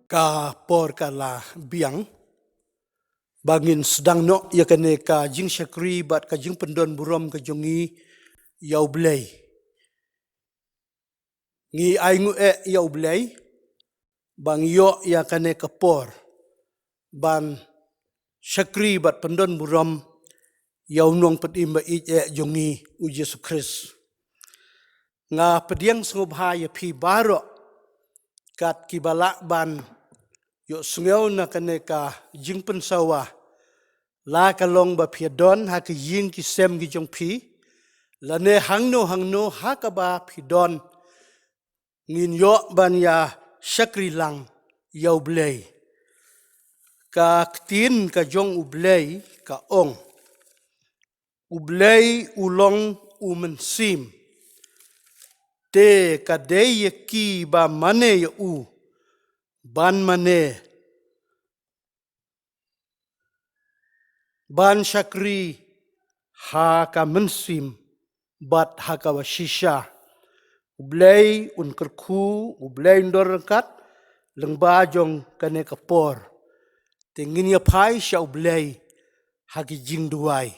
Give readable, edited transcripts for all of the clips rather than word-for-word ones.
ka por ka la biang bangin sedang no ya kene ka jing syakri bat ka jing pendon burom ka jongi yau blei ngi aingu yau blei bang yo ya kene ka por ban syakri bat pendon burom yau nong petimba jongi u Yesus Kristus nga pediang sungubha ya pi baro kat kibala ban yo sungyaw na kane ka jing pensawa la kalong ba piadon ha ka jing ki sem gi jong pi la ne hangno ha ka ba pidon ngin yo ban ya syakri lang yau blei ka tin ka jong ublei ka ong ublei ulong umensim te ka de ye ki ba mane ye u ban mane ban syakri ha ka mensim bat ha ka washisha ublei un kerku ublei ndor kat lengba jong kane kapor tingin ya pai sya ublei ha ki jing duai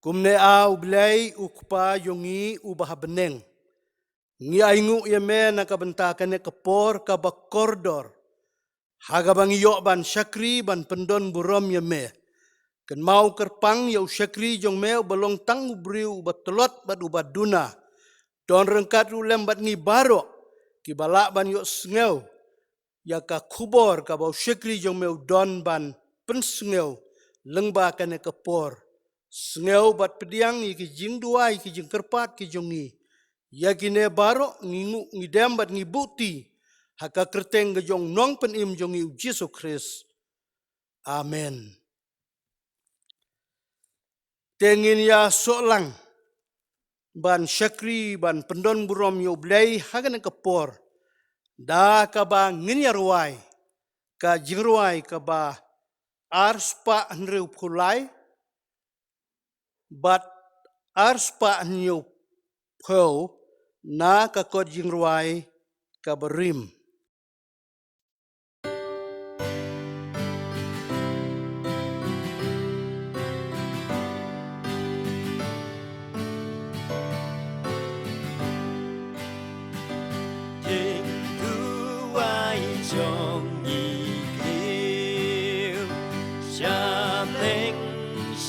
kumne a ublei ukpa yongi ubah beneng ngi aingu ya me na ka benta kane kapor ka bakordor haga bang yo ban syakri ban pendon burom ya me ken mau kerpang ya syakri jong me balong tang ubriu batolot bat ubat duna don rengkat ulem bat ngi baro ki bala ban yo sngeu ya ka kubor ka bau syakri jong me don ban pensngeu lengba kane kapor sngeu bat pediang ki jing duai ki jing kerpat ki jongi ya kine baro ngingu ngidem bat ngibuti haka kerteng ge jong nong penim jongi u Yesus Kristus amen tengin ya solang ban syakri ban pendon burom yo blei hagan kapor da ka ba ngin ya ruai ka jing ruai ka ba arspa nreu pulai bat arspa nyu po na ka kod jing ruai ka berim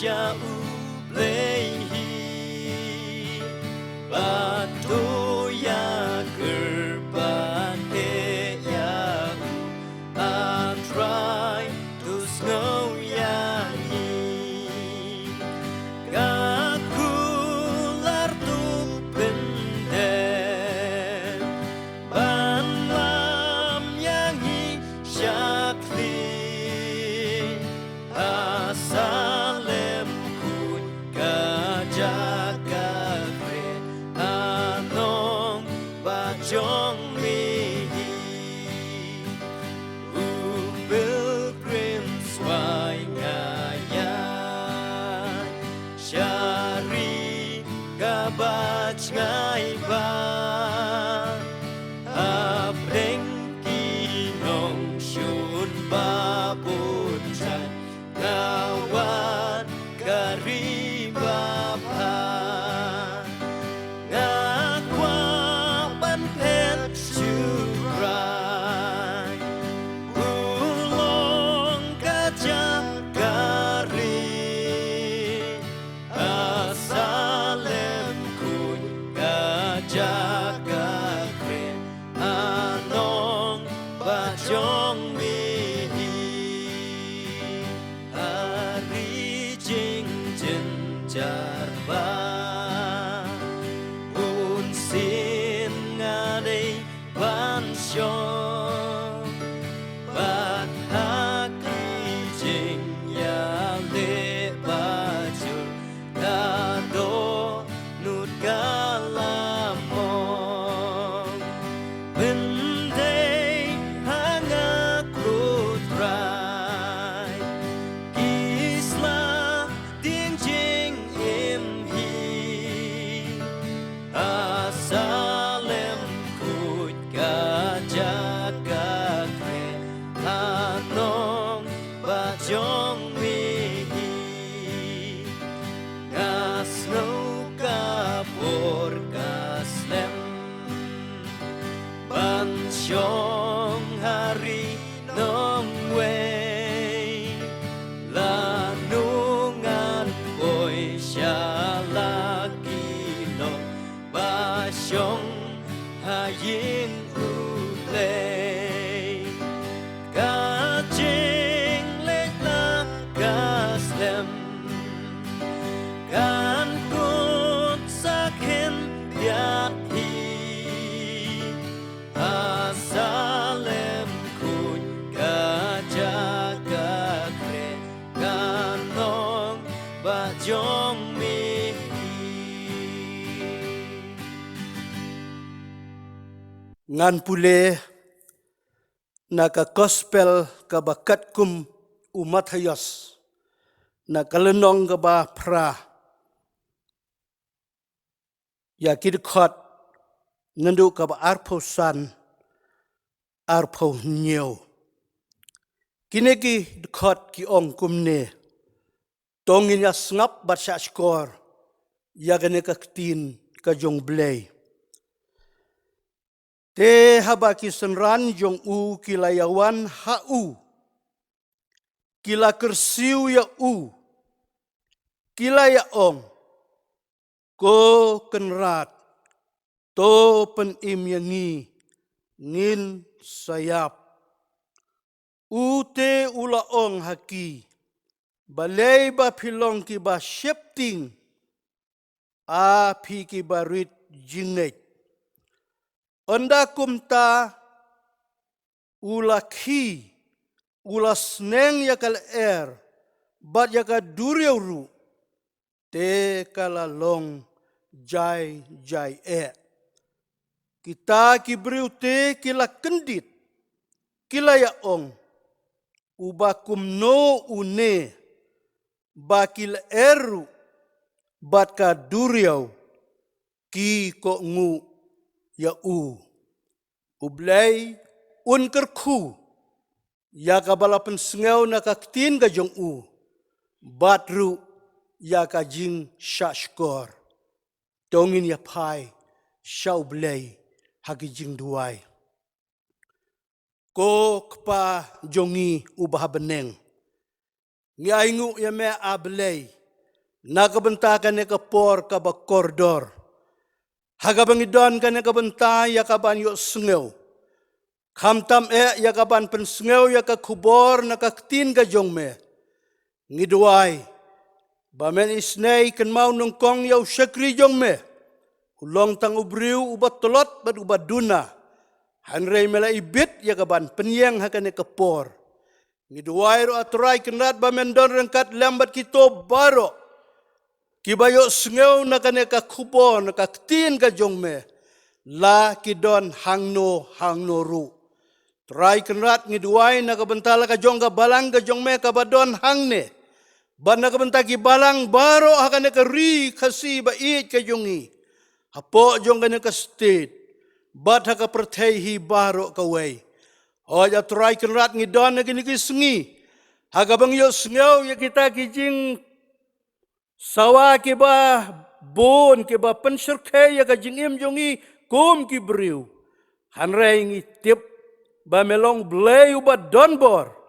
Cha u plei ba to ya kerban he ya I try to snow ya ni ga kular tu pende ban lam yang hi syakli asa Jong mi pilgrims wai ngaya syari kabach ngai ba apreng kinong syun babun chan kawan karibab Jong mi hari jing jen jar ba un sin ngade ban syong bat haki jing ya le baju kado nut galamong Salem kut ka jaga ngan pule naka gospel kabakat kum umat hayas na kalenong kaba pra ya kidkhot ngandu kaba arpo san arpo nyeo kinegi dkhot ki ong kumne tongin ya snap batsha skor ya gane kaktin ka jong blay te haba ki senran jong u kilayawan ha u kila kersiu ya u kila ya ong ko kenrat to pen im yangi ngin sayap ute ula ong haki balay ba pilong ki ba shifting a pi ki barit jinget onda kumta ula ki ula sneng ya kal bat ya ka duryauru te kala long jai kita kibriu te kila kendit kila ya ong ubakum no une bakil bat ka duryau ki ko ngu ya ublay un kerku ya ka balapan sngau na kaktin ka jong batru ya ka jing shashkor tongin ya pai shau blay hagi jing duai ko kpa jongi ubah beneng ngi aingu ya me ablay nakabentakan ya kapor ka ba koridor haga bangidon kan ya kabenta ya kaban yo sngeu kamtam ya kaban pen sngeu ya ka kubor na kaktin ka jong me ngiduai bamen isnei kan mau nung kong yaw syakri jong me ulong tang ubriu ubat tolot bat ubat duna hanrei mela ibit ya kaban penyeng hakane kapor ngiduai ro aturai kenrat bamen don rengkat lambat kito baro kibayo sngeu na kane ka kubor na kaktin ka jong me la kidon hangno ru trai kenrat ngiduai na kabentala ka jong ka balang ka jong me ka badon hangne bana kabentaki balang baro hakane ka ri kasi ba it ka jongi hapo jong kane ka state bat haka perthei hi baro ka wei hoja trai kenrat ngidon na kini kisngi haga bang yo sngeu ya kita kijing sawa ke ba bon ke ba penserke ya ka jingim jongi kum ki briu hanrei ngi tip ba melong blay uba donbor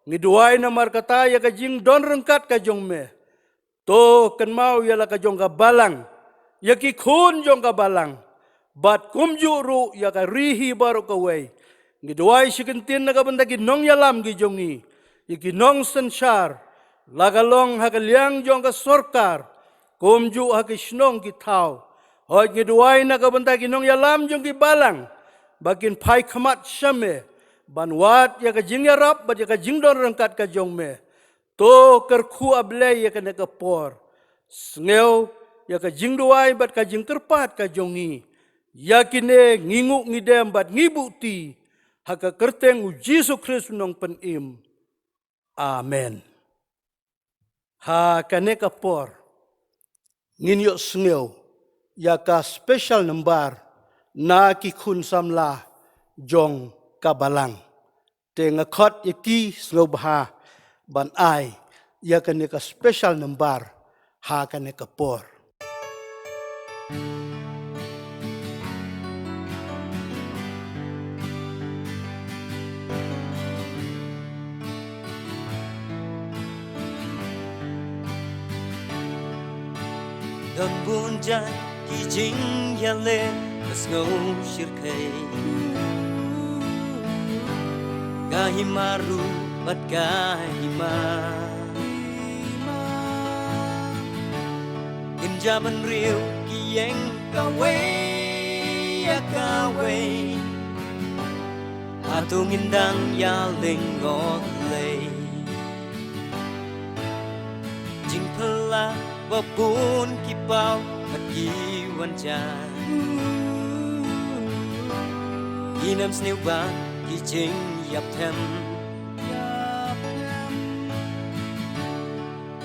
ngiduai na markata ya ka jing don rengkat ka jong me to kan mau ya la ka jong ka balang ya ki khun jong ka balang bat kum juru ya ka rihi baro ka wei ngiduai sikentin na ka bendaki nong yalam gi jongi ya ki nong sensar lagalong hagaliang jong ka sorkar kumju hakisnong ki thau hoj ngiduai na ka bendaki nong yalam jong ki balang bakin pai khamat shame banwat ya ka jing yarap bat ya ka jing don rengkat ka jong me to kerku ablay ya ka neka por sneu ya ka jing duai bat ka jing kerpat ka jongi ya kine ngingu ngidem bat ngibuti haka kerteng u Jesu Kristus nong penim amen ha ka neka por nginyo sneu ya ka special number na ki khun samla jong kabalang te ngakot yaki snobha ban ai ya kane ka special number ha kane ka por Don bunja ki jing ya le ngau shirkai kahimaru bat kahima Injaman riu kiyeng kawe ya kawe Atung indang ya lingot lay Jing pela babun kipau at kiwan jan Inam sniu ba ki ching yap them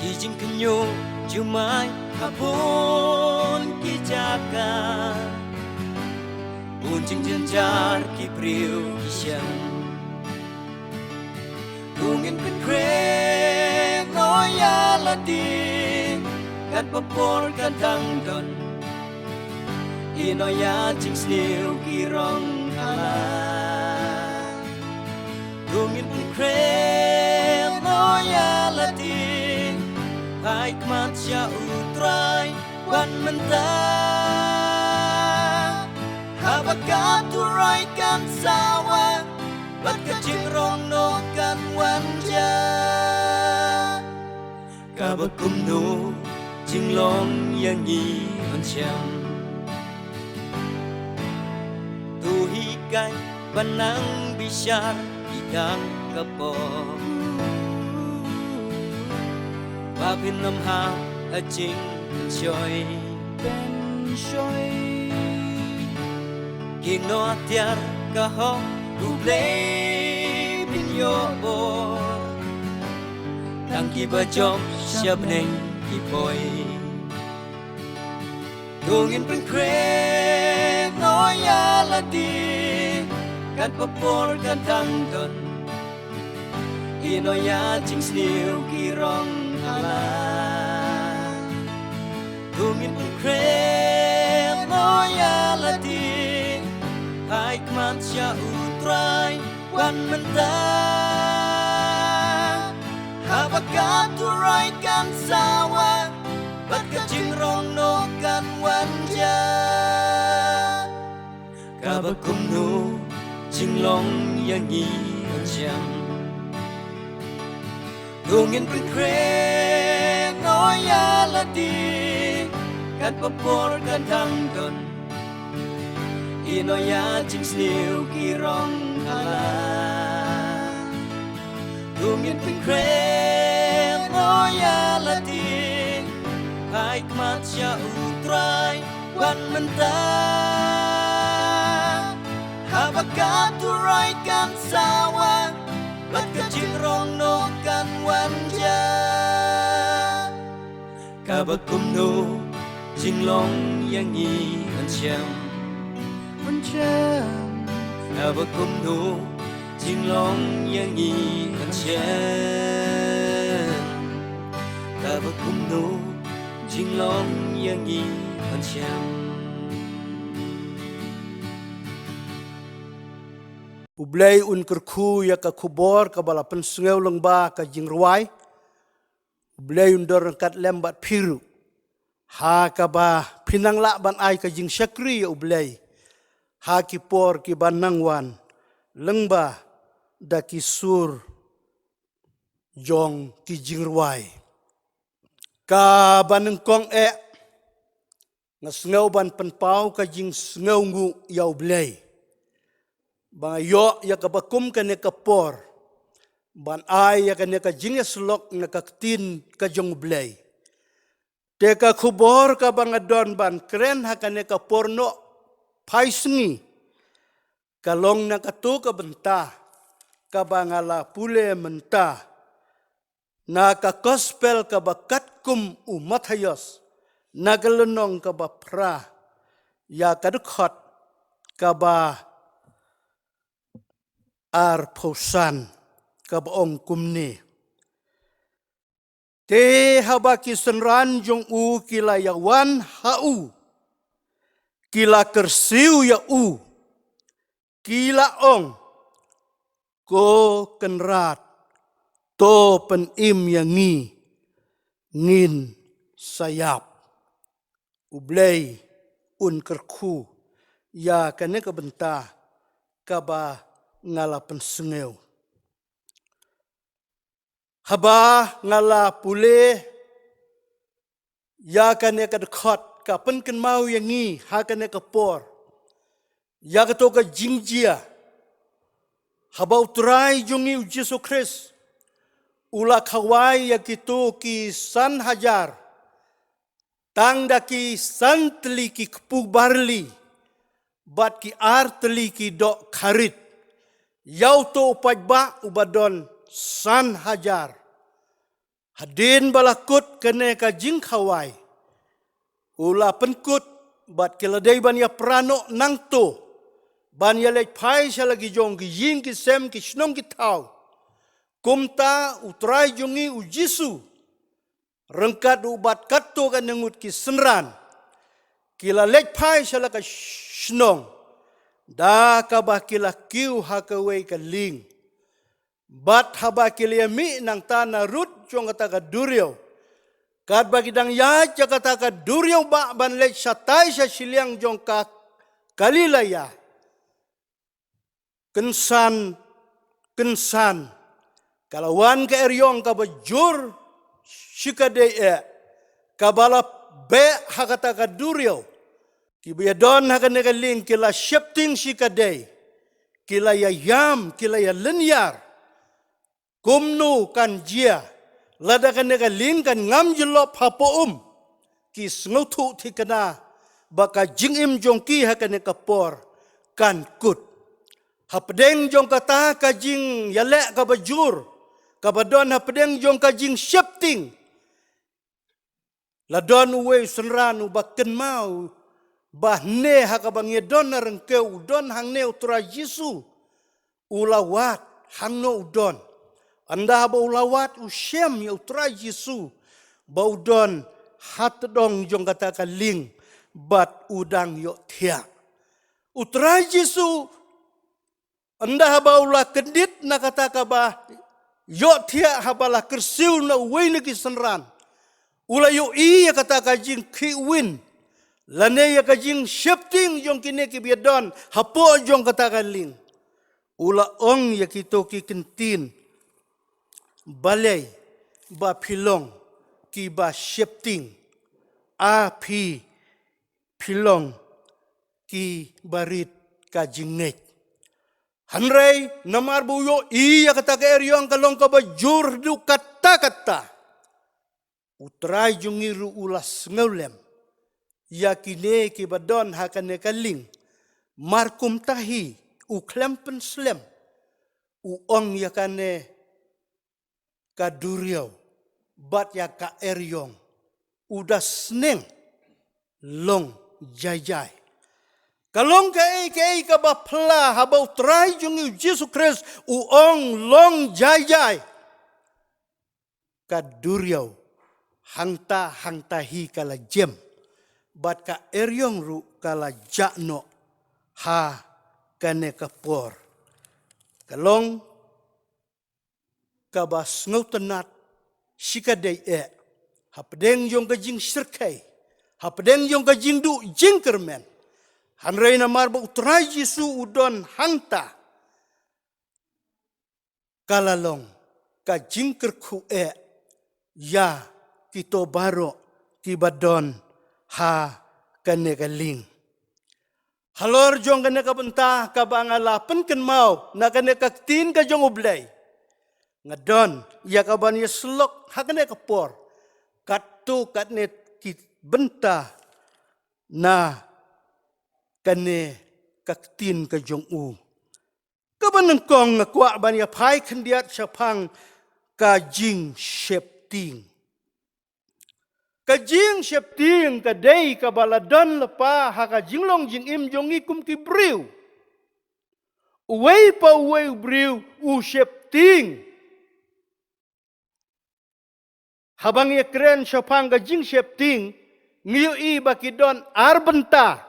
Ki jing kenyo jumai hapon ki jaga Un jing jenjar ki priu ki syam Tungin pen krek noya ladi Kan papor kan tang don Inoya jing sniu ki rong ala Tungin pen krek noya ladi Hai kmat sya utrai wan mentah Habakat turai kan sawa Bat kajing rong no kan wanja Kabakum no jing long yang yi on siam Tu hikai banang bisyar ikang kapo Babin nam ha a jing choy ben choy King no tiar ka ho tu play bin yo bo Tang ki ba jom siap neng ki boy Tungin pen krek no ya la di Kan papor kan tang don Ino ya jing sniu ki rong ala Tungin pen krek no ya la di Hai kmat sya utrai wan mentah Habakat turai kan sawa Bat kajing rong no kan wanja Kabakum no jing long yang yi on siam Tungin pen krek no ya la di Kan papor kan tang don Ino ya jing sniu ki rong ala Tungin pen krek no ya la di Hai kmat sya utrai wan mentah Habakat turai kan sawa Bat kajing rong no kan wanja Kabakum no jing long yang yi on siam Kabakum no jing long yang yi on siam Kabakum no jing long yang yi on siam Ublay un kerku ya ka kubor ka bala pensungeu lengba ka jingruai. Ublay un dor kat lembat piru. Ha ka ba pinang la ban ai ka jing syakri ya ublay. Ha ki por ki banangwan lengba da ki sur jong ki jingruai. Ka banengkong ngasngeu ban penpau ka jing sngeu ngu ya ublay. Bang yo ya kabakum ka ne kapor ban ai ya ka ne ka jinges lok na kaktin ka jong blay te ka khubor ka bang adon ban kren ha ka ne ka porno paisngi kalong na katu ka benta ka bangala pule menta na ka gospel ka bakat kum umat hayos na galunong ka ba pra ya kadukot ka ba ar posan kabaong kumni. Te haba kisenran jong u kila yawan hau. Kila kersiu ya u. Kila ong. Ko kenrat. To penim yang ngi. Ngin sayap. Ublay un kerku. Ya kane kabenta. Kaba ngala pensengeu. Haba ngala pule ya kane ka dekhot ka pen ken mau yang ngi ha kane ka por ya ka to ka jingjia haba utrai jongi Yesus Kristus ula khawai ya kitu ki san hajar tang da ki santli ki kpu barli bat ki arteli ki dok karit. Yau to upajba ubadon san hajar. Hadin balakut kene ka jing kawai. Ula penkut bat keladai ban ya prano nang to. Ban ya lek pai sa lagi jong ki ying ki sem ki snong ki tau. Kumta utrai jongi ujisu. Rengkat ubat kato kan nengut ki senran. Kila lek pai sa laka snong. Da kabah kila kiu hakawai ka ling. Bat haba kila mi nang tanah rut jong kata ka duriau. Kat bagi dang ya kata ka duriau ba ban lek satai sa siliang jong ka kalilaya. Kensan. Kalawan ka eryong ka bajur sikadei kabala be hakata ka duriau. Kibiyadon hakan nagaling kila shifting sikadei. Kila yam, kila ya linyar. Kumnu kan jia. Lada kan nagaling kan ngam jelop hapoum. Kis ngutu tikana. Baka jingim jongki hakan nekapor. Kan kut. Hapdeng jong kata ka jing yalek ka bajur. Kabadon hapdeng jong ka jing shifting. Ladon uwe senran ubaken mau. Bahne hakabang yedon na rengkeu udon hang ne utra Yesu. Ulawat hang no udon. Anda ba ulawat ushem ya utra Yesu. Ba udon hat dong jong kata kaling. Bat udang yok tia. Utra Yesu. Anda ba ulah kedit na kata kaba. Yok tia habala kersiu na uwe negi senran. Ula yok iya kata kajing kiwin. Lane ya kajing shifting jong kini kibiadon. Hapo jong kata kaling. Ula ong ya kito ki kentin. Balay ba pilong ki ba shifting. Api pilong ki barit kajingnek. Hanray namar buyo iya kata ka eryong kalong ka bajur du kata-kata. Utray jong iru ulas ngawlem. Yakine kibadon hakane kaling. Markum tahi uklem penslem. Uong yakane kaduriau. Bat yaka eryong. Udah seneng. Long jajai. Kalong kai ka bapla habau try jung Yesus Kristus uong long jajai. Kaduriau. Hangta hi kala jem. Bat ka eryong ru kala jakno ha kane kapor. Kalong kabas ngautenat sikadei hapdeng jong kajing sirkai. Hapdeng jong kajing du jingkermen. Hanrei na marba utrai Yesu udon hangta. Kalalong kajing kerku ya kito baro kibadon ha kane kaling. Halor jong kane kabenta kabangalapan ken mau na kane kaktin ka jong ublay. Ngadon ya kaban ya slok ha kane kapor. Katu katne benta na kane kaktin ka jong u. Kaban kong ngakwa ban ya pai kendiat syapang kajing shepting. Kajing shepting kadai kabaladon lepa haka jinglong jing im jongi kum kibriu. Uwei pa uwei briu u shepting. Habang ya keren syapang kajing shepting ngiu i bakidon arbenta.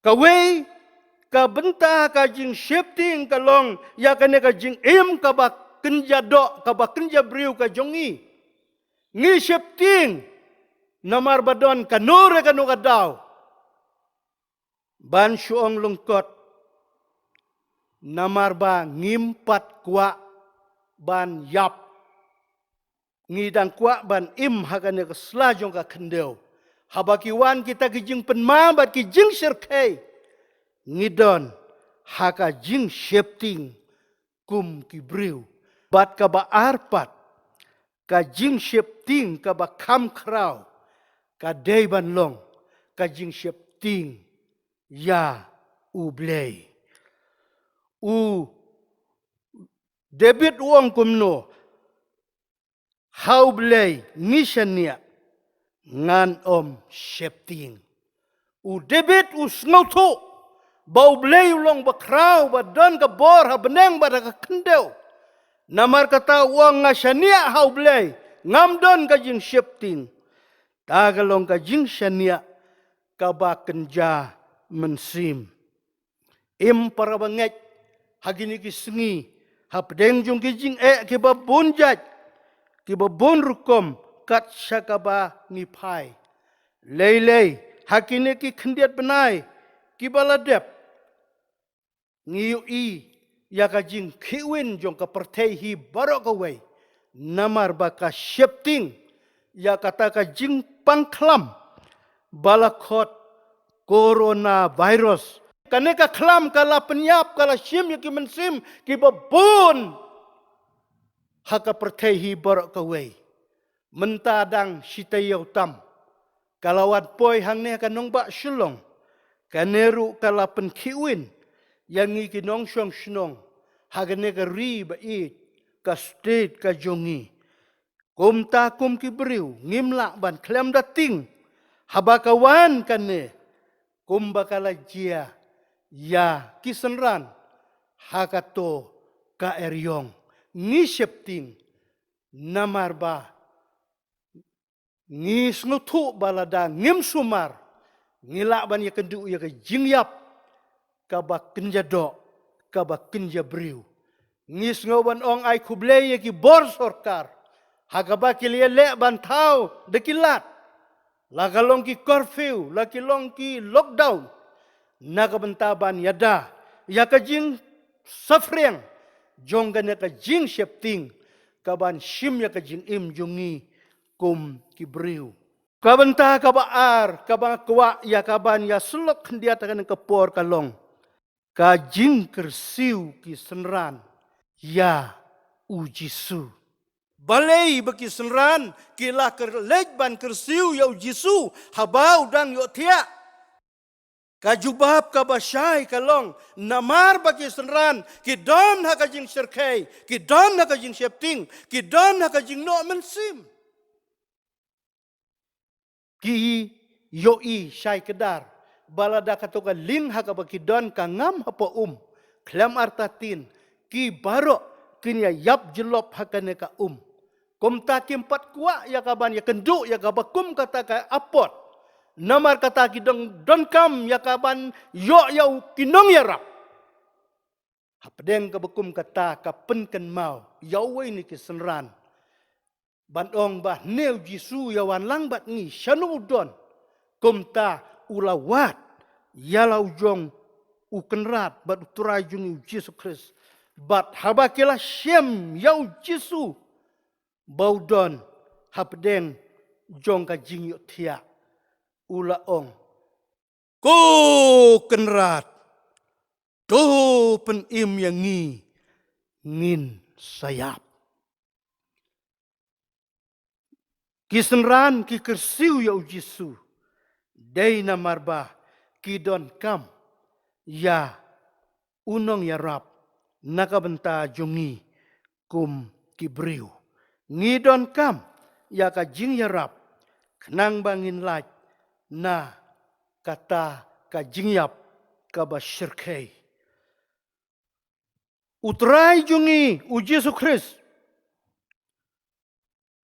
Kawei kabenta kajing shepting kalong ya kane kajing im kabak kenjadok kabak kenjabriu kajongi. Ngi shifting namar badon kanure kanu kadaw. Ban syuong lungkot namar ba ngimpat kwa ban yap. Ngidang kwa ban im hakane keslajong ka kendeu. Habakiwan kita kijing penmabat kijing sirkai. Ngidon haka jing shifting kum kibriu. Bat kaba arpat. Kajing shifting kaba kam kraw. Kadai ban long. Kajing shifting ya ublay. U David uang kumno haublay nishania ngan shepting. U David snauto bau blay ulong bakrau badan ka bor ha beneng bada ka kendeu. Namar kata uang ngashania haublay ngamdon ka jing shepting. Tagalong ka jing shania ka ba kenja mensim. Im para banget hagini ki sengi hapdeng jung ki jing ki ba bunjat ki ba bun rukom kat syakaba nipai. Lei hakini ki kendiat benai ki baladep ngiu ya ka jing kiwin jong ka pertehi barok away namar baka shepting ya kata ka jing pangklam balakot coronavirus kaneka klam kala penyap kala sim ya ki mensim ki babun haka pertehi barok away mentadang sitayau tam kalawat poi hang ne kanong ba shulong kaneru kala penkiwin yang iki nong syong shnong hagane ka ri ba it ka state ka jongi kum ta kum ki briu ngimla ban klem dating habakawan kane kum bakala jia ya kisenran hakato ka eryong ni shepting namarba ni snutu balada ngim sumar ngila ban ya kendu ya ka jingyap ka ba kenjado ka ba kenjabriu ngis ngoban ong ai kublay ya ki bor sorkar hagaba ki le ban thau dekilat lagalong ki curfew lakilong ki lockdown nagabentaban yada ya ka jing suffering jonggan ya ka jing shepting kaban shim ya ka jing im jungi kum kibriu kabenta kabaar kabang kwa ya kaban ya sulok dia takan kepor kalong ka jing kersiu ki senran ya ujisu balai baki senran kila kerlej ban kersiu ya ujisu habau dang yo tia kajubab kabasyai kalong namar baki senran ki don hakajing serkai ki don hakajing shepting ki don hakajing no mensim ki yoi syai kedar balada katoka ling hakabaki don ka ngam hapa klem artatin ki baro kinya yap jelop hakane ka kum takim pat kuak ya kaban ya kenduk ya kabakum kata ka apot namar kata ki don kam ya kaban yo yau kinong ya rap hapdeng kabakum kata ka penken mau yau ni ki senran bandong bah neu jisu yawan lang bat ni syanu udon kumta ulawat yalau jong ukenrat bat uturai jungi Yesus Kristus bat habakila syem yau jisu baudon hapdeng jong ka jing yo tia ulaong ko kenrat to pen im yang ngin sayap kisenran ki kersiu ya ujisu day namarba ki don kam ya unong ya rap nakabenta jongi kum kibriu ngidon kam ya ka jing ya rap kenang bangin laj na kata ka jing yap ka basyirkai utrai jongi uji Yesus Kristus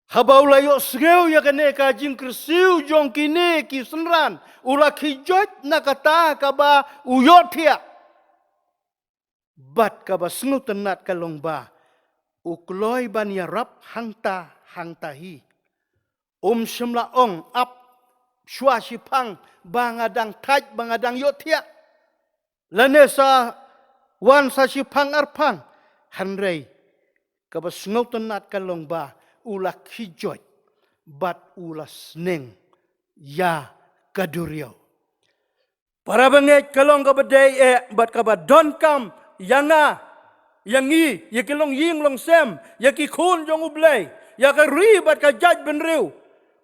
habau layo sgeu ya kene ka jing kersiu jong kini ki senran ula kijot na kata ka ba uyot dia bat ka ba sengu tenat kalong ba ukloi ban ya rap hangtahi semla ong ap shua shipang bangadang taj bangadang yotia lanesa wan sa shipang arpang hanrei ka ba sengu tenat kalong ba ula kijot bat ula sneng ya kaduriau para banget kalong ka badai bat ka ba don kam yanga yangi ya kilong ying long sem ya ki khun jong ublay ya ka ri bat ka jaj benriu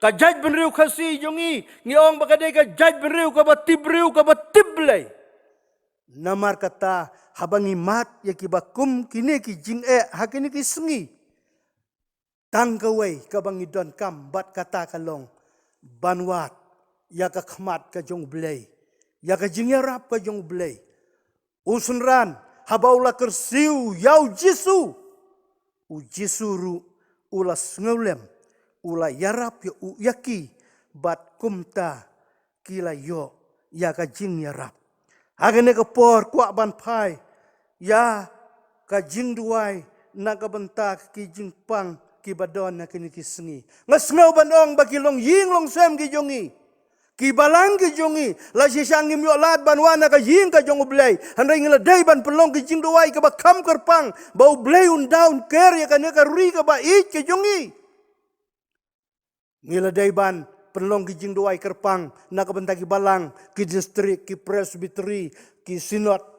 ka jaj benriu khasi jongi ngiong bakade ka jaj benriu ka batibriu ka batiblay namar kata habangi mat ya ki bakum kini ki jing hakini ki sengi tangkawai ka bangi don kam bat kata kalong banwat ya ka khmat ka jong blay ya ka jing yarap ka jong blay usunran habaula kersiu yau jisu u jisuru ulas ngolem ula yarap ya u yaki bat kumta kila yo ya ka jing yarap agane ka por kwa ban pai ya ka jing duai na ka bentak ki jing pang ki badon na kini ki sengi ngasngau banong baki long ying long sem ki jongi ki balang ki jongi la sisangim yo lat banwana ka ying ka jong blay handai ngela dai ban pelong ki jing duai ka ba kam kerpang bau blay un down ker ya kan ka ri ka ba ik ki jongi ngela dai ban penlong ki jing duai kerpang na ka bentak ki balang ki distrik ki presbytery ki sinod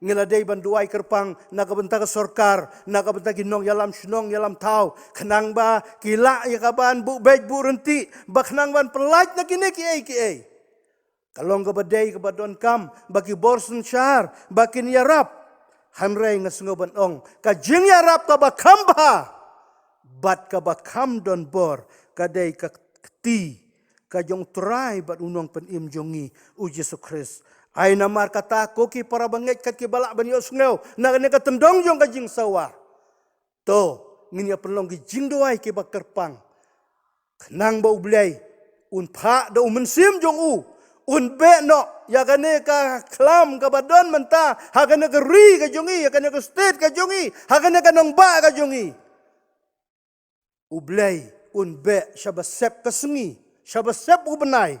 ngiladai ban duai kerpang na ka bentak ka sorkar na ka bentak ki nong yalam snong yalam tau kenang ba kila ya ka ban bu bej bu renti ba kenang ban pelaj na kini ki ai kalong ka badai ka badon kam baki borsen syar baki yarap hamrai ngasngo ban ong ka jing yarap ka ba kamba bat ka ba kam don bor kadai ka ti kajong try bat unong penim jongi u Yesus Kristus ai namar kata koki para banget kat ki balak ban yo sngeu na ne ka tendong jong ka jing sawa to nginya pelong ki jing doai ki bakerpang kenang bau blai un pha do mensim jong u un be no ya kane ka klam ka badon menta ha kane ka ri ka jongi ya kane ka state ka jongi ha kane ka nong ba ka jongi u blai un be shabasep ka sengi shabasep u benai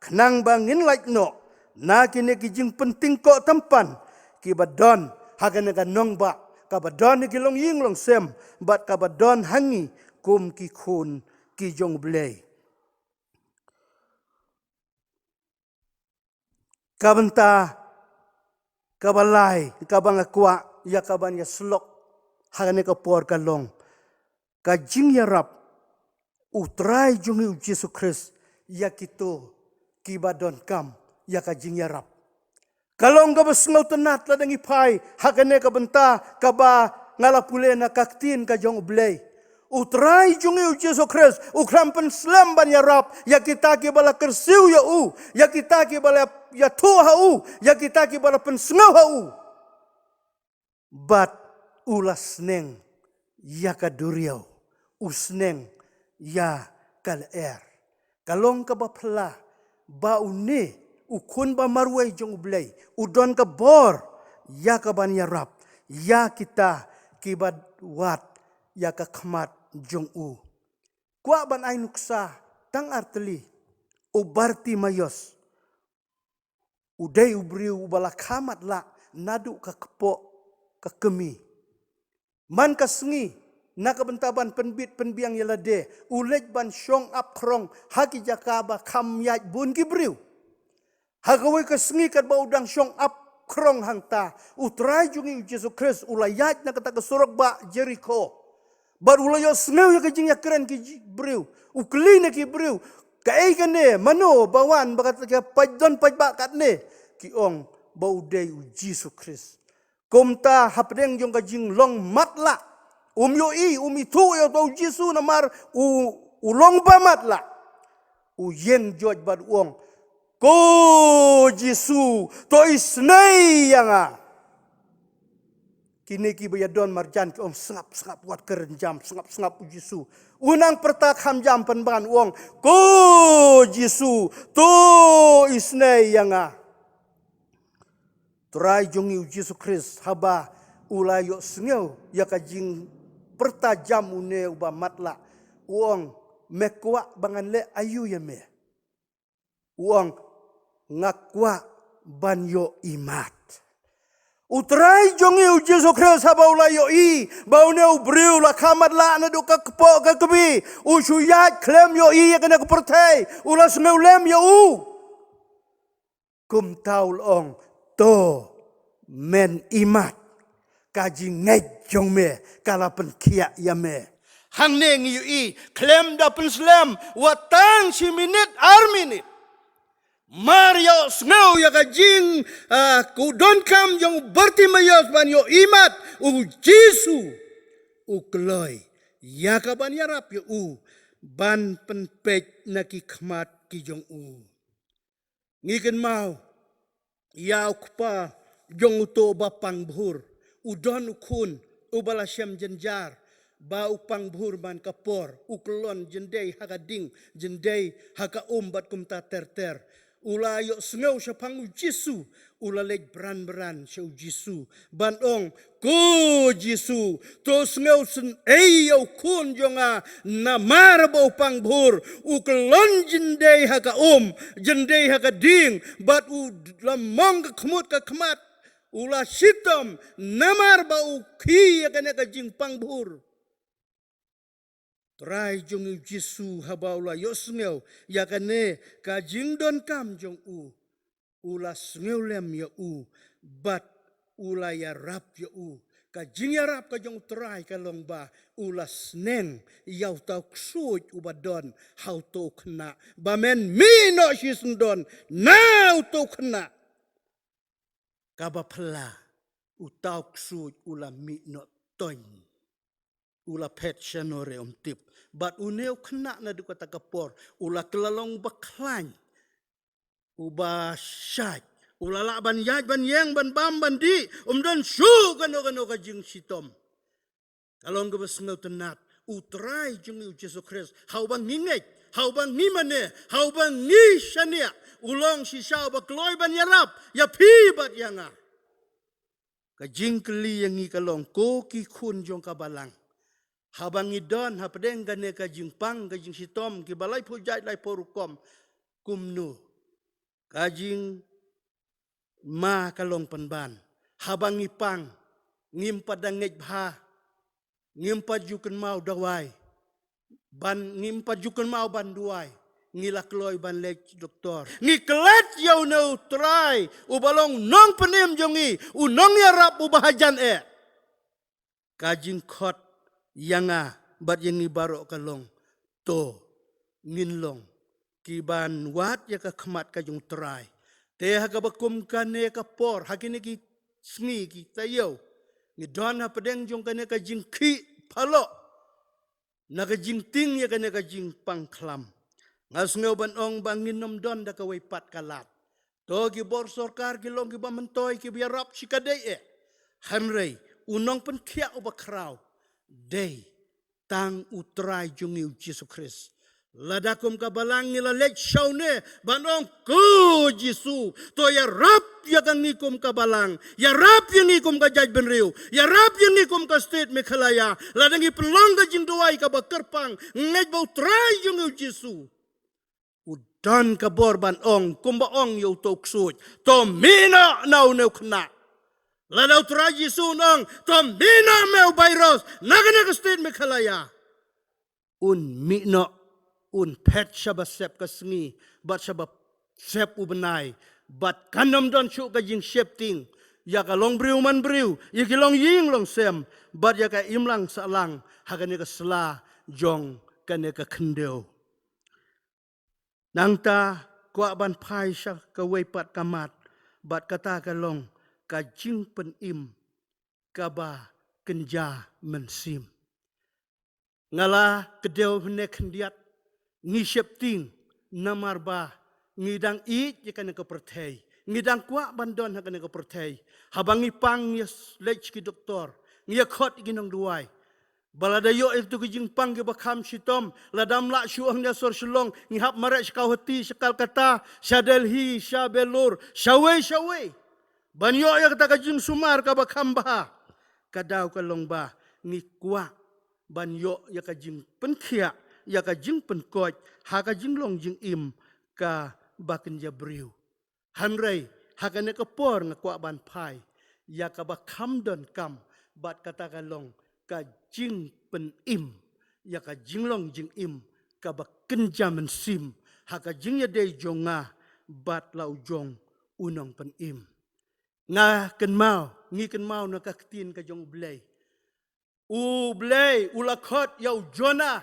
kenang bangin like no na kini ki jing penting ko tempan ki badon hagane ka nong ba ka badon ki long ying long sem bat ka badon hangi kum ki khun ki jong blay ka benta ka balai ka bang akwa ya ka ban ya slok hagane ka por ka long ka jing yarap utrai jongi u Yesus Kristus ya kito ki badon kam ya ka jing yarap kalong ka basngau tenat ladang ipai hakane ka benta ka ba ngalapule na kaktin ka jong blay utrai jungi u Yesus Kristus ukram pen slam ban yarap ya kita ki bala kersiu ya u ya kita ki bala ya tu ha u ya kita ki bala pen sngau ha u bat ulas neng ya ka duriau usneng ya kal kalong ka bapla ba une ukun ba marway jong blay udon ka bor ya ka ban yarap ya kita kibad wat ya ka khmat jong u kwa ban ay nuksa tang arteli ubarti mayos uday ubriu ubala khamat la nadu ka kepo ka kemi man ka sengi nakabentaban penbit penbiang yalade ulej ban syong ap krong haki jakaba kam yaj bun gibriu hagawai ka sengi kat ba udang syong ap krong hangta utrai jungi Yesus Kristus ulayat na kata kesurok ba Jericho bar ulayo sneu ya kajing ya keren ki briu ukli na ki briu ka ai kane mano bawan bakat ka pajdon pajba kat ne ki ong ba udai Yesus Kristus komta hapdeng jong kajing long matla yo itu yo tau Yesus namar ulong bamat la yen joj bad uong ko Yesus to isnei yanga kini ki bayadon marjan ki om sengap wat kerenjam sengap Yesus unang pertak hamjam penban uong ko Yesus to isnei yanga trai jongi Yesus Kristus haba ulayo sengeu ya kajing pertajam une uba matla uang mekwa bangan le ayu ya me uang ngakwa banyo imat utrai jongi u Yesus Kristus haba ulayo i baune ubriu la kamat la na duka kepo ka kebi usuyat klem yo i kena kepertai ulas ngeulem yo u kum taul ong to men imat kaji ngej jong me kalapan kia ya me hang ne ngi i klem da pen slam watang si minit minute Mario snau ya ka jing ku don kam yang Bartimayus ban yo imat u Jesu u kloi ya ka ban yarap yo u ban pen pej na ki khmat ki jong u ngi ken mau ya ukpa jong to ba pang bhur u don u khun u bala syam jenjar ba upang bhur ban kapor uklon jendei hagading jendei haka bat kumta ter ula yo sneu syapang u Jesu ula leg beran syau Jesu ban ong ko Jesu to sneu sen yo kun jonga na mar ba upang bhur uklon jendei haka jendei haka ding bat u lamong khmut ka khmat ula sitom namar ba u khi ka ne ka jing pang bhur Trai jong u Jesu habaula yosngeu yakane ka jingdon kam jong u ula sneu lem ya u bat ula ya rap ya u ka jing ya rap ka jong trai ka long ba ula sneng yau tau ksuj u badon hau to kena ba men mi no shisndon na to kena ka ba phla u tau ksuj ula mi no toin ula pet shanore tip bat uneu kena na du kata kapor ula kelalong baklan uba syaj ula la ban yaj ban yeng ban bam ban di don shu kano ka jing sitom kalong ke besngau tenat utrai jung Yesus Kristus hau bang ngingej hau bang ngimane hau bang ngishania ulong si syau bakloi ban yarap ya pi bat yanga ka jing keli yang ngi kalong ko ki khun jong kabalang habang idon hapdeng gane ka jingpang ka jing sitom ki balai pujai lai porukom kumnu kajing ma kalong penban habang ipang ngimpa dangej bha ngimpa juken mau dawai ban ngimpa juken mau ban duai ngilak loy ban lek doktor ngiklet yau no try ubalong nong penim jongi unong yarap ubahajan kajing khot yanga bat yangi barok kalong to nginlong kiban wat ya ka khmat ka jung trai te ha ka bakum kane ka por hakini ki sngi ki tayo ni don ha pedeng jung kane ka jing khi phalo na ka jing ting ya kane ka jing pangklam ngas ngeu ban ong bangin nom don da ka wai pat kalat to ki bor sorkar ki long ki ba mentoy ki biarap sikadei hanrei unong pen khia ubakrau day tang utrai jungiu Yesus Kristus ladakum kabalang nila lek shaune banong ko Jesu to ya rap ya kangikum kabalang ya rap yang ngikum ka jaj benriu ya rap yang ngikum ka state Mekhalaya ladangi pelong ka jingduai ka bakerpang ngej bau trai jungiu Jesu udan ka borban ong kumba ong yo tok suj to mina nau neu kena Ladau teraji sunong tom bina meu virus nagana ka state Mekhalaya mikno pet syaba sep ka sengi bat syaba sep ubenai bat kanom don syuk ka jing shifting ya ka long briu man briu ya ki long ying long sem bat ya ka imlang salang hagane ka sela jong kane ka kendeu nangta kwa ban pai sya ka weipat kamat bat kata ka long ka jing pen im kaba kenja mensim ngala kedeu hne khendiat ngi shepting namarba ngidang it yakane ka perthei ngidang kwa bandon hakane ka perthei habangi pang yes lech ki doktor ngia khot ginong duai baladayo itu ki jing pang ge bakham sitom ladam la syuang nya sor sulong ngihap marek sekau hati sekal kata syadelhi syabelur syawei banyo ya kata kajing sumar ka bakhamba kadau ka longba ni kwa banyo ya kajing penkhia ya kajing penkoj ha kajing long jing im ka baken jabriu hanrei hakane ka por nga kwa ban pai ya ka bakham don kam bat kata ka long kajing pen im ya kajing long jing im ka baken jamen sim ha kajing ya dei jonga bat lau jong unong pen im nga ken mau ngi ken mau na ka tin ka jong blai Ublay ulakot yaw Jonah.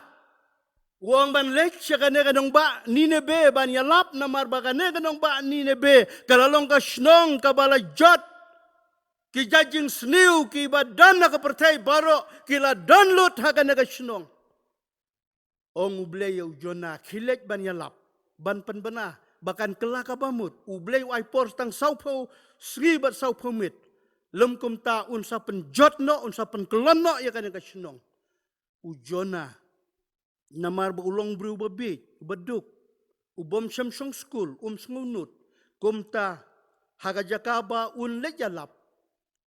Uang ban lek siya kane kanong ba Ninebe ban yalap na marba kane kanong ba Ninebe kalalong ka snong kabalajot ki jajing sniu ki badan na kapertay baro kila download ha kane ka snong. Ong ublay yaw Jonah kilek ban yalap ban panbana bakan kelaka bamut ublay ay pors tang saupo sri bat saupo mit lem kum ta unsa penjot no unsa penkelon no ya kane ka snong. U Jonah namar ba ulong bru babit, baduk, ubom Samsung School, sngunut, kumta, hagajakaba lejalap,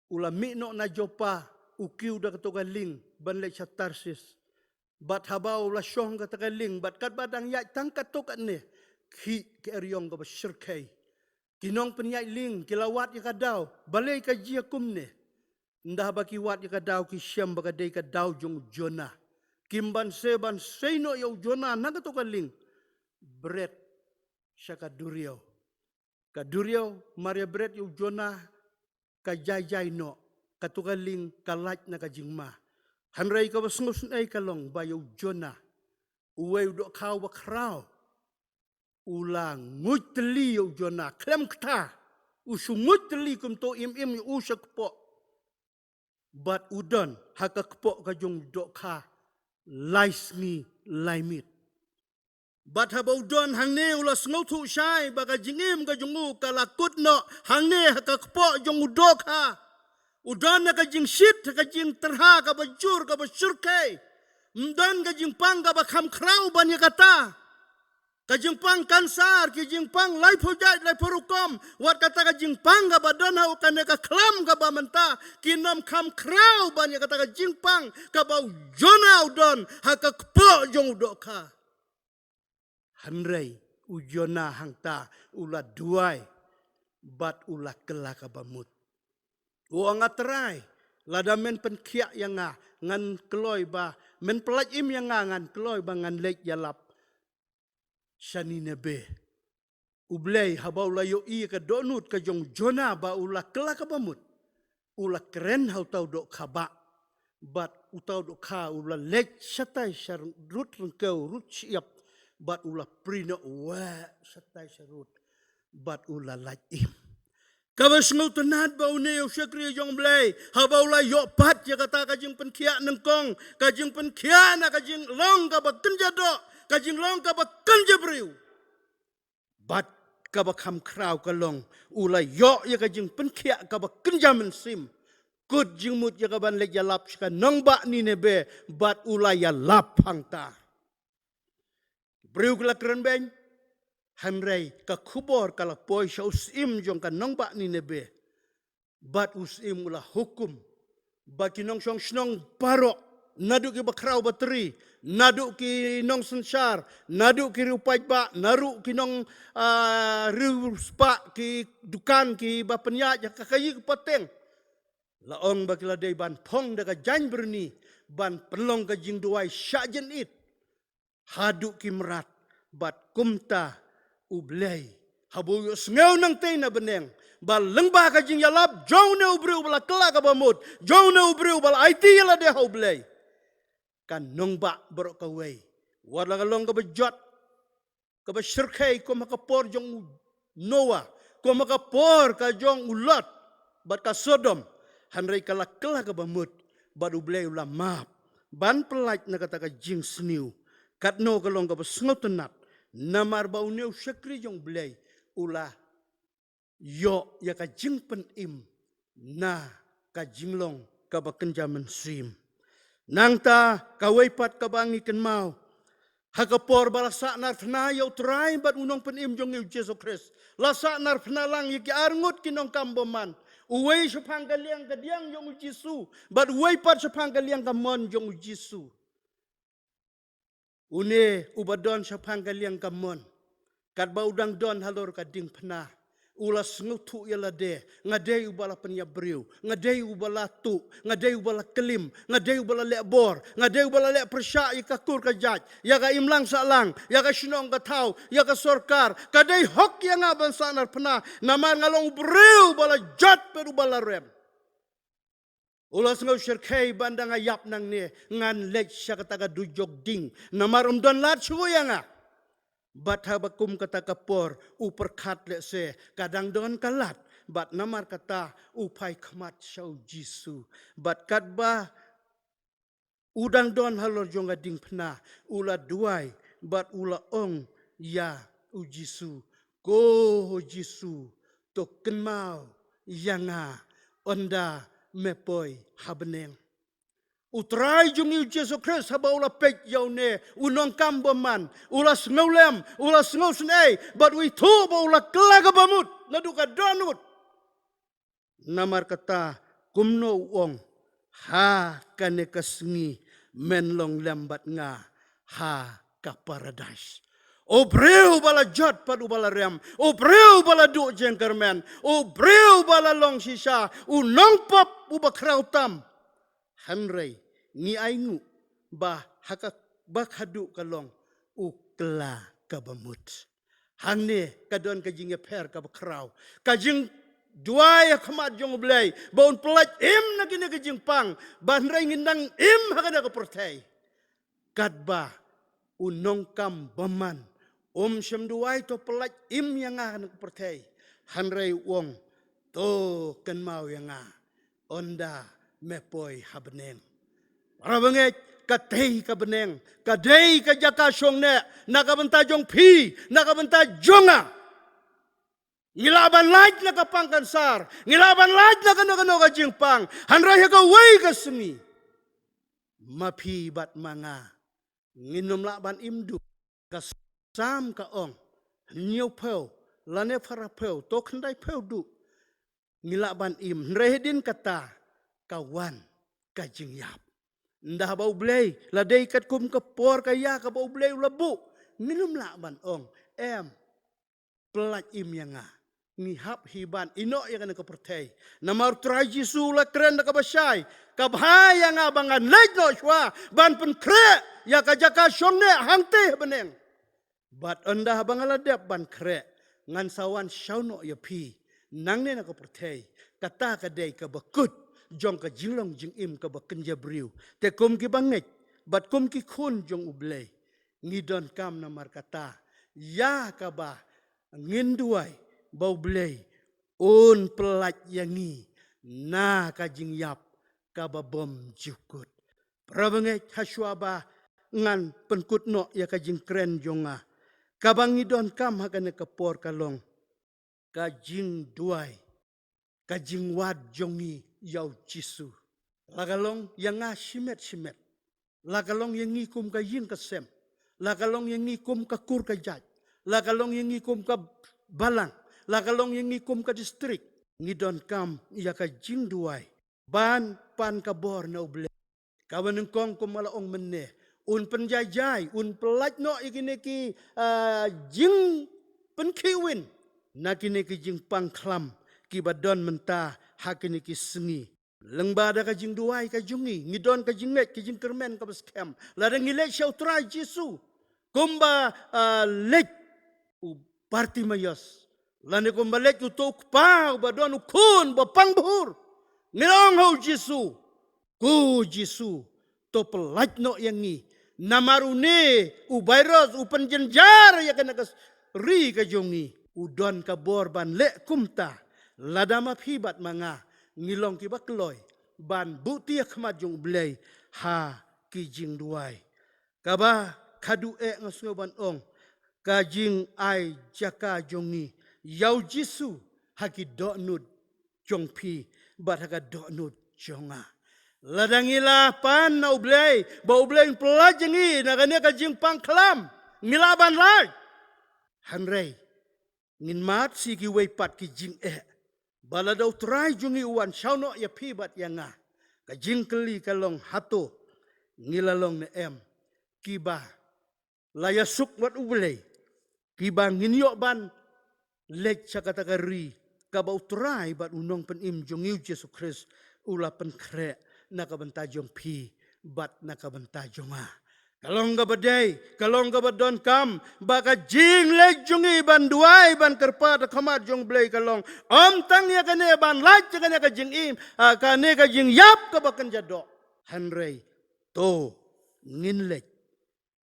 ulami no na jopa, ukiw da katugaling, banlay sa Tarsis, bat habaw la syong katagaling, bat kat badang yay tangkat tukat ni, ki eryong ka ba sirkay, kinong penyay ling, kilawat ya kadaw, balay ka jiyakum ni, ndah ba kiwat ya kadaw, kisyam bagaday kadaw jong Jonah, Kimban seban seno yaw Jonah nagatukaling bread siya kaduryaw. Kaduryaw Maria bread yaw Jonah kajayjay no katukaling kalat na kajingma. Hanray ka basngus na kalong bayaw Jonah. Uway do kawa kraw. Ulang ngutli yaw Jonah klem kta. Usungutli kumto im usak po. Bat udon hakakpo kajong do ka. Lais ni laimit. Bat habaw don hangne ulas ngotu syai baga jingim ka jungu kalakut no hangne hakakpo jong udok ha. Udon na ka jing shit ka jing terha ka bajur ka basyurkay. Mdan ka jing pang ka bakam kraw banya kata. Ka jing pang kansar ki jing pang lai pujat lai perukom wat kata ka jing pang ka badon ha ukane ka klam ka bamanta kinom kam kraw banya kata ka jing pang ka baw Jonah udon hakakpo jong udok ka. Hanray ujona hangta ula duay bat ula kelaka bamut. Uang atray lada men penkiak yang ngan keloy ba men pelaj im yang ngan keloy ba ngan lek yalap shani nebe. Ublay habaw layo iya ka donut ka jong Jonah ba ula kelaka bamut. Ula keren hau tau dok kaba bat utau dok ka ula lek satay rut rengkau rut siap. Bat ula prina wa satay sarut bat ula lajim. Kabas ngau tenad bau neo syakri jong blay habau la yo pat ya kata kajing penkia nengkong kajing penkia na kajing long ka bakenja do kajing long ka bakenja briu. Bat ka bakam kraw ka long ula yo ya kajing penkia ka bakenja mensim. Kut jing mut ya kaban lek ya lap ska nong ba ni nebe bat ula ya lap hangta. Briu kala keren beng, hanray ka kubor kala poy siya usim jong ka nong ba ni nebe. Bat usim ula hukum. Ba kinong siyong snong paro, naduk ki bakraw bateri, naduk ki nong sensar, naduk ki rupay ba, naru kinong ruspa ki dukan ki ba penyat ya kakayi pateng. Laong bakila day ban pong daga jan berni, ban pelong ka jing duay syajen it. Haduk ki merat bat kumta ublay habuyo sengaw nang tay na beneng bal lengba ka jing yalap jaw na ubriu bala kela ka bamut jaw na ubriu bala IT yala de ublay kan nong ba bro ka way wala ka long ka bajot ka ba syirkay ko makapor jong Noah ko makapor ka jong ulot bat ka Sodom hanray kala kela ka bamut bat ublay ula map ban pelaj na kata ka jing sniu katno kalong ka basngotenat namar ba uneu syakri jong blay ula yo ya ka jing pen im na ka jinglong ka bakenja mensim nangta kawaipat ka bangi ken mau hakapor balasa nar fna yo try bat unong pen im jong Yesus Kristus lasa nar fna lang yaki arngut kinong kamboman uway sa panggaliang ka diang jong Yesus bat uway pat sa panggaliang ka mon jong Yesus. Une ubadon sa panggaliang kamon. Kat ba udang don halor kading pena. Ulas ngutu yalade. Ngaday ubala penyabriw. Ngaday ubala tu. Ngaday ubala kelim. Ngaday ubala lekbor. Ngaday ubala lek persya ikakur kajaj. Yaga imlang salang. Yaga sinong katau. Yaga sorkar. Kaday hok yang aban sanar pena. Namar ngalong briw bala jat peru bala rem. Ulas ngau syirkai bandang ayap nang ne ngan lek syakataga dujog ding namarum don lat suyanga. Bat habakum kata kapor uperkat lek se kadang don kalat bat namar kata upai khamat syau jisu bat katba udang don halor jonga ding pena ula duai bat ula ong ya u jisu ko jisu to kenmau yanga onda mepoi habeneng utrai jungi Yesus Kristus haba ula pek yaune unong kambaman ula snolem ula snosnei but we tu ba ula kelaga bamut naduka donut namar kata kumno wong ha kane kasngi menlong lembat nga ha ka paradise o breu bala jot padu bala rem o breu bala du jengkermen o breu bala long sisa unong pop ubakrautam hanrei ni aingu ba haka bakhadu kalong ukla kabamut hangne kadon kajing per ka bakrau kajing duai khamat jong blai baun pelat im na kini kajing pang ban rai ngindang im hakada ka pertai kadba unong kam baman syam duai to pelat im yang ka pertai hanrei wong to ken mau yang onda mepoi habneng Rabanget katei ka beneng, kadei ka jaka syong ne, nakabenta jong pi, nakabenta jonga. Ngilaban lahat na kapangkan sar, ngilaban lahat na kano ka jingpang, hanray ka way ka sumi. Mapi bat mga, nginom laban imdu, kasam ka ong, nyaw pew, lane para pew, tokanday pew du. Ngilaban im, nrehedin kata, kawan kajing yap. Ndah bau blay, ladai kat kum kapor kaya ka bau blay labu. Minum lakban ong, pelat im yang ngihap hiban, ino yang kena kepertai. Namar trai Jisu la keren na kabasay, kabhay yang abangan lej no shwa, ban pen kre, ya kajaka syomne hangte beneng. Bat endah abangan ladep ban kre, ngan sawan syauno ya pi, nang ne na kepertai, kata kadai kabakut. Jong ka jinglong jing im ka baken jabriu te kum ki banget bat kum ki khun jong ublay ngidon kam na markata ya ka ba nginduai bau blay un pelat yangi na ka jing yap ka ba bom jukut prabanget haswaba ngan penkut no ya ka jing kren jonga ka bang ngidon kam ha kana kapor kalong ka jing duai ka jing wad jongi Yau Jisu. Lagalong yang simet. Lagalong yang ngikum ka yin kasem. Lagalong yang ngikum ka kur ka jaj. Lagalong yang ngikum ka balang. Lagalong yang ngikum ka distrik. Ngidon kam iya ka jing duai. Ban pan ka bor na uble. Kawan engkong kumalaong meneh. Un penjajai. Un pelat no ikini ki jing penkiwin. Nakini ki jing pangklam. Kibadon mentah. Hakini ki sengi. Lengbada ka jing duai ka jungi. Ngidon ka jinget ka jing kermen ka baskem. Lada ngilet siya utray Jisu. Kumba lek u parti mayos. Lani kumba lek u tok pao badon u kun ba pangbur. Ngilong ho Jisu. Ku Jisu. To pelat no yang ni. Namarune u virus u penjenjar ya kena kas ri ka jungi. Udon ka borban lek kumta. Ladama pibat mga ngilong kiba kloy ban buti khmat jong blay ha kijing duai kaba kadu ngasungan ong kajing ai jaka jongi yau Jisu haki donud jong pi bat haka donud jonga ladangila pan na ublay ba ublay pelajengi nagane kajing pangklam ngilaban lai hanrei ngin mat si ki way pat kijing bala daw try jungi uwan syauno ya pibat yang ka jingkeli kalong hato ngilalong ne kiba layasuk wat ublay kiba nginyo ban lek sakatakari ka bau try bat unong penim jungi Yesus Kristus ula pen kre nakabenta jong pi bat nakabenta jonga Kalong ga badai, kalong ga badon kam, baka jing lek jungi ban duai ban kerpa da kamat jong blay kalong. Tang ya kane ban laj kane ka jing im, kane ka jing yap ka bakan jado. Hanrei to ngin lek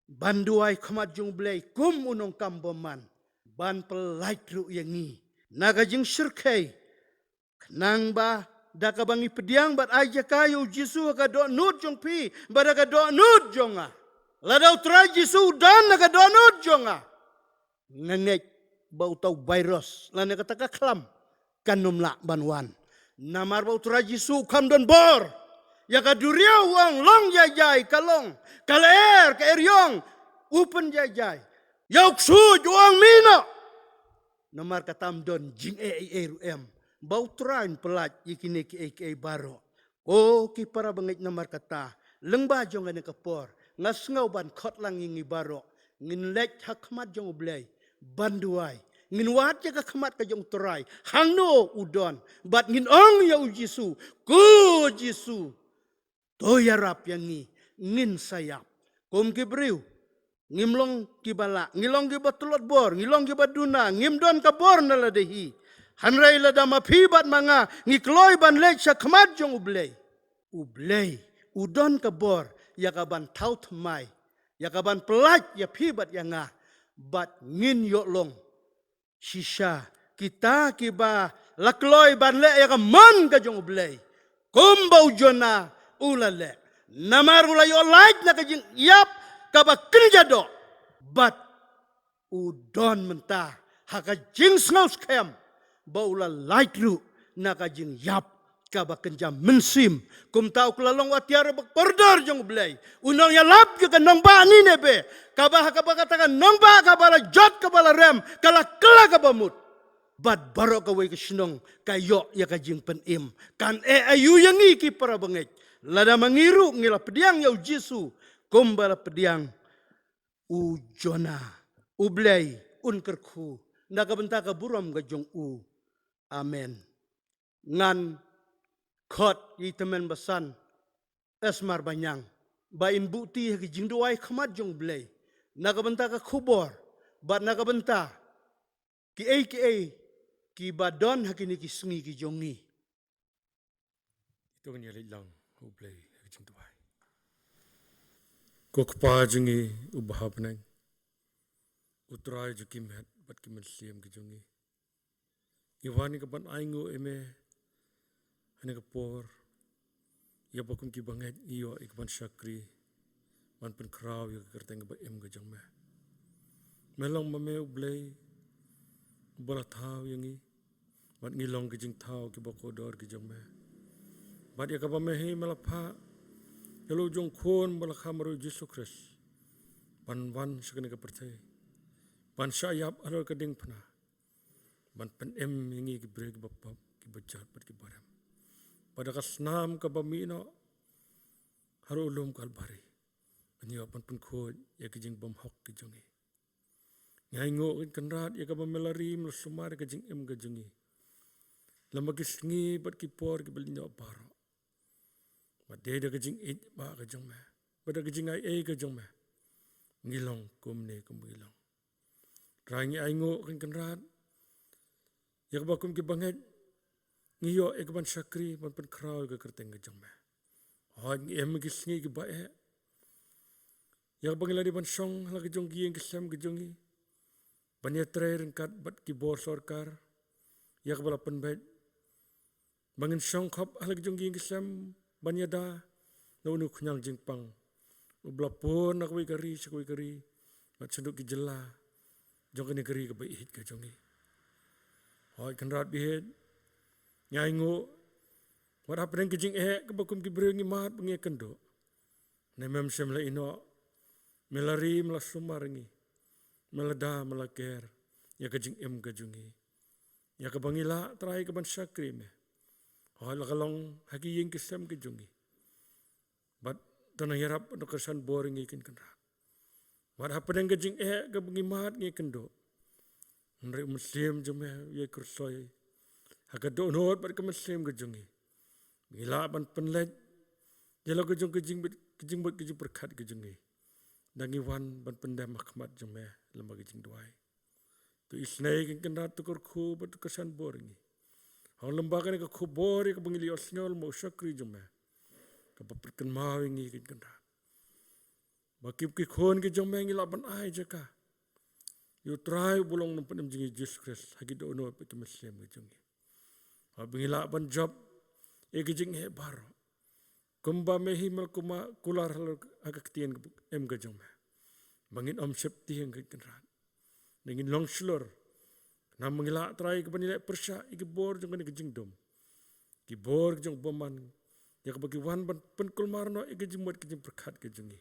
ban duai kamat jong blay kum unong kam boman. Ban pelait ru yangi. Naga jing syirkai. Nang ba daka bangi pediang bat aja kayu jisu ka do nut jong pi, bada ka do nut jonga. Ladau traji sudan naga donut jonga. Ngengek bau tau virus. Lana kata kaklam. Kanum lak banwan. Namar bau traji su kam don bor. Ya ka duriau wang long jajai kalong. Kalaer ka eryong. Upen jajai. Yauk su juang mina. Namar katam don jing ru em. Bau train pelat yikini ki baro. Oh ki para bangit namar kata. Lengba jongan ne kapor. Ngasngau ban kot lang ingi baro. Ngin lek hakmat jong ublay. Banduai. Ngin wat ya kakmat ka jong turai. Hangno udon. Bat ngin ong ya ujisu. Ku jisu. Toyarap yang ngin sayap. Kum kibriu. Ngimlong kibala. Ngilong kibatulot bor. Ngilong kibaduna. Ngimdon kabor naladehi. Hanray lada mapibat mga. Ngikloy ban lek sa kamat jong ublay. Ublay. Udon kabor. Yakaban taut mai, yakaban pelat ya pibat yang bat ngin yok long, sisa kita kiba lakloi ban le yakaman kajong ublay, kumbau jona ulale, namar ulay olaj na kajing yap kaba kinjado, bat udon mentah hakajing snaus kem, baula light ru na kajing yap. Kaba kenjam mensim kum tau kelalong watiara bakpordor jong belai unong ya lap juga nong ba ni nebe kaba katakan nong ba kabala jot kabala rem kala kala kabamut bad baro kawai kesinong kayo ya kajing penim kan ayu yang iki para bangit lada mangiru ngila pediang ya ujisu kum bala pediang ujona ublay unkerku nagabenta ka buram gajong amen ngan kot yi temen basan esmar banyang bain bukti ki jingduai khamat jong blay nakabenta ka khubor bat nakabenta ki badon hakini ki sngi ki jongi itu kan yali lang ublay ki jingduai ko kpa jingi ubahap nang utrai ju kimet bat kimel siam ki jongi iwani ka ban aingo eme Hanya kapor, ia bakum ki banget iyo ikban syakri, man pen kraw ia kerteng ba em gajang me. Melong mame ublay, ubala thau yangi, man ngilong gijing thau ki bakodor gajang me. Bat ia ka bamehi malapha, yalo jong khon bala khamaru Yesus Kristus. Ban wan sakane ka percaya. Ban syayap alor ka ding phna. Ban pen em yangi ki brek bapap ki bajat bat ki baram. Pada kasnam kabamino haru ulum kalbari anyo pan khod ya kijing bom hok kijongi ngai ngo kanrat ya kabamelari msumar kijing em kijongi lamagis ngi bat kipor kibalinyo baro bade da kijing it ba kijong me bada kijing ai kijong me ngilong kumne kumilong rangi ai ngo kanrat ya kabakum kibanget ngiyo ekban syakri man pen kraw ke kerteng gajong me hon em gisngi ki bae ya bangila di ban song la gajong gi eng kisam gajongi banya trair kat bat ki bor sarkar ya bala pen bet bangin song khap la gajong gi eng kisam banya da no nu khunyang jingpang ubla pon nak wi kari sakwi kari mat senduk ki jela jong ni kari ke bae hit gajongi hoi kanrat bihet Nyai ngo, wad apa yang kijing kebakum kibrengi mat pengi kendo. Nemem semla ino, melari melasumarangi, melada melaker, ya kijing em kajungi, ya kebangila terai keban syakri me. Oh lakalong haki yang kisam kajungi. Bat tanah yarap untuk kesan boring ikin kendra. Wad apa yang kijing kebangi mat ngi kendo. Nrek muslim jume ya kursoy. Agak donor pada kemesim kejongi. Gila ban penlet. Jalo kejong kejing buat kejing berkat kejongi. dangi wan ban pendam mahkamat jome lembaga jing duai. Tu isnai kin kendat tu kurku bat kesan boringi. Hang lembaga ni ka kubori ka bangili osnyol mau syakri jome. Ka paperkan mawingi kin kendat. Bakip ki khon ki jome ngi laban ai jaka. Yu try bulong nampan am jingi Jesus Christ hagi do no pe kemeslem ki jongi. Ha bangi laban job e ki jing he baro. Kumba mehi mal kuma kular hal agak tien em ka jome. Bangin om septi yang kin kendat. Ningin long slur. Na mengila try ke banilai persya iki bor jong ni jing dom. Ki bor jong boman. Ya bagi wan ban pen kulmarno iki jing muat ki jing berkat ke jongi.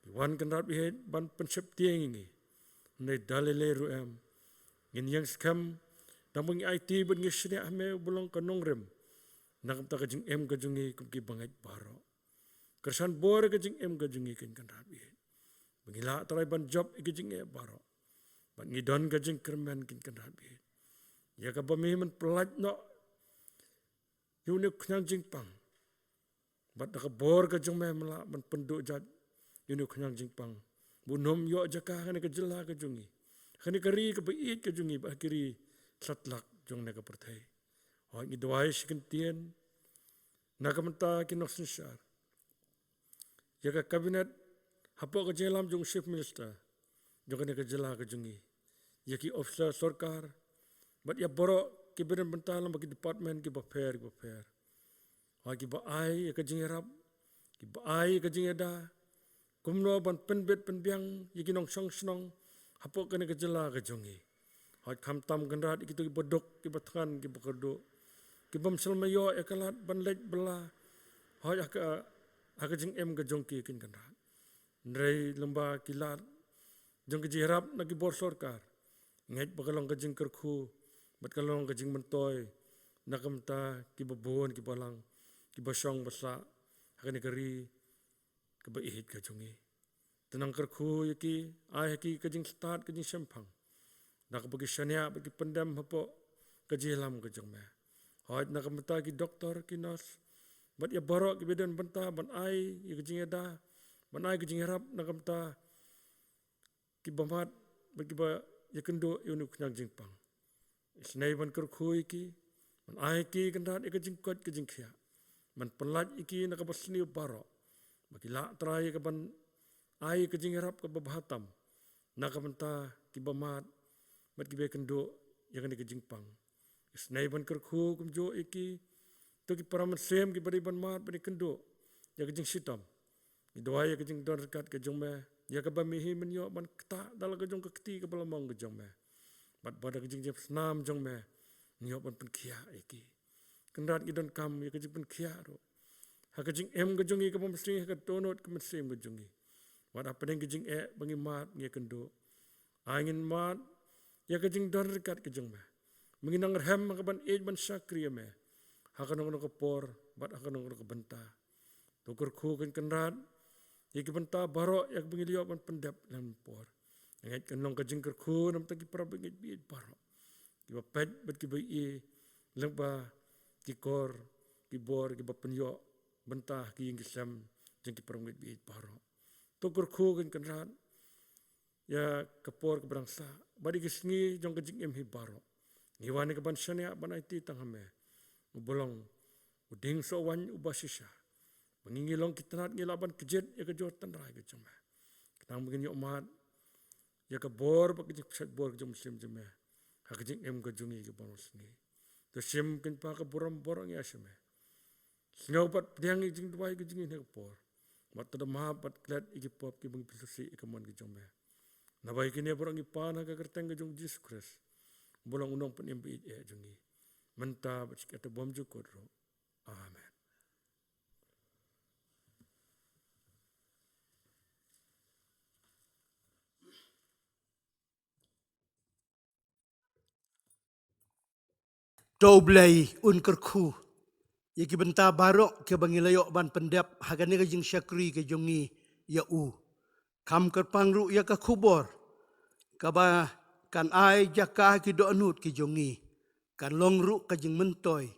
Ki wan kendat bihe ban pen septi yang ini. Nei dalile ruem. Ngin yang skam damang IT ban ngisne ame bulong kanong rem. Nakam ta ka jing em ka jongi kum ki bangai baro. Kersan bor ka jing em ka jongi kin kendat bihe. Mengila try ban job iki jing e baro. Ban ngidon ka jing kermen kin kendat bihe. Ya ka bami man pelaj no. Yuni knyang jing pang. Bat ka bor ka jong me mala man penduk jat. Yuni knyang jing pang. Bunom yo jaka kani ka jela ka jongi. Kani kari ka bait ka jongi ba kiri satlak jong ne ka perthai. Ho ngi dwai sikin tien. Na ka menta kinok sinsar. Ya ka kabinet hapo ka jelam jong chief minister. Jong kani ka jela ka jongi. Ya ki officer sarkar. Bat ya borok ki beren bentalam bagi department ki ba fair. Ho ki ba ai ya ka jingerap. Ki ba ai ka jingeda. Kumno ban penbet penbiang yikinong song snong hapo kene kejela ke jongi. Hat kham tam gendat ikitu ki bodok ki batkan ki bakerdo. Ki bam selmayo ekalat ban lej bela. Hat aka jing em ke jongki kin gendat. Ndrei lemba kilat jong ke jirap na ki bor sarkar. Ngej bakalong ke jing kerku bat kalong ke jing mentoy nakamta ki babon ki balang ki basong basa hakani kari kebaihit ka jongi. Tenang kerku yaki ai haki kajing start kajing sempang. Nak bagi syania bagi pendam hapo kajilam ka jong me. Hoit nak mata ki doktor ki nurse. Bat ya borok ki bedan benta ban ai ya kajing eda. Ban ai kajing harap nak mata ki bamat bagi ba ya kendo yunu knyang jing pang. Isnai ban kerku yaki ban ai ki kendat ya kajing kot kajing khia. Man pelaj iki nak basni borok. Bagi la try ke ban ai ke jingerap ke babahatam nak menta ki bamat bat ki be kendo yang ni ke jingpang isnai ban kerku kum jo iki to ki paraman sem ki bari ban mat bari kendo ya ke jing sitam ni doa ya ke jing dor kat ke jong me ya ke bamihi men yo ban kta dal ke jong ke kti ke balamong ke jong me bat bada ke jing jep snam jong me ni yo ban pen khia iki kendat ki don kam ya ke jing pen khia ro haka jing em ke jongi ke pemsri haka donot ke mesem ke jongi. Wat apa yang ke jing bangi mat nge kendo. Angin mat ya ke jing dor dekat ke jong me. Menginang rem haka ban ej ban syakri ya me. Haka nong ke por bat haka nong ke benta. Tukur ku kan kendat ya ke benta barok ya ke bangi liok ban pendap lan por. Nget kan nong ke jing kerku nam taki para bangi biit barok. Ki ba pet bat ki ba i lengba ki kor ki bor ki ba penyok bentah ki yang kisam jengki perangit biit baro. Tukur ku kan kenrat ya kepor ke berangsa. Badi kisngi jong kejing em hi baro. Ngiwani ke ban syania ban IT tanghame. Ubolong uding so wan ubasisya. Mengingilong kitanat ngilaban kejet ya kejot tanrai ke jome. Ketang begini umat ya ke bor bak kejing pesat bor ke jom muslim jome. Ha kejing em ke jungi ke bonos ni. Tu sim ken pa ke boram borang ya syame. Singau pat pediang jing tuai ke jing ni por. Mat tada ma pat klat iki pop ki bang pilusi ikamon ke jong me. Nabai kini borang ipana ka kerteng ke jong Jesus Christ. Bolang unong pen imbi e jongi. Menta bat kata bom jukot ro. Amen. Doblay un kerku. Yaki benta barok ke bangi layok ban pendap hagani ke jing syakri ke jongi ya u. Kam kerpangru ya ke kubor. Kaba kan ai jaka ki do anut ki jongi. Kan longru ke jing mentoy.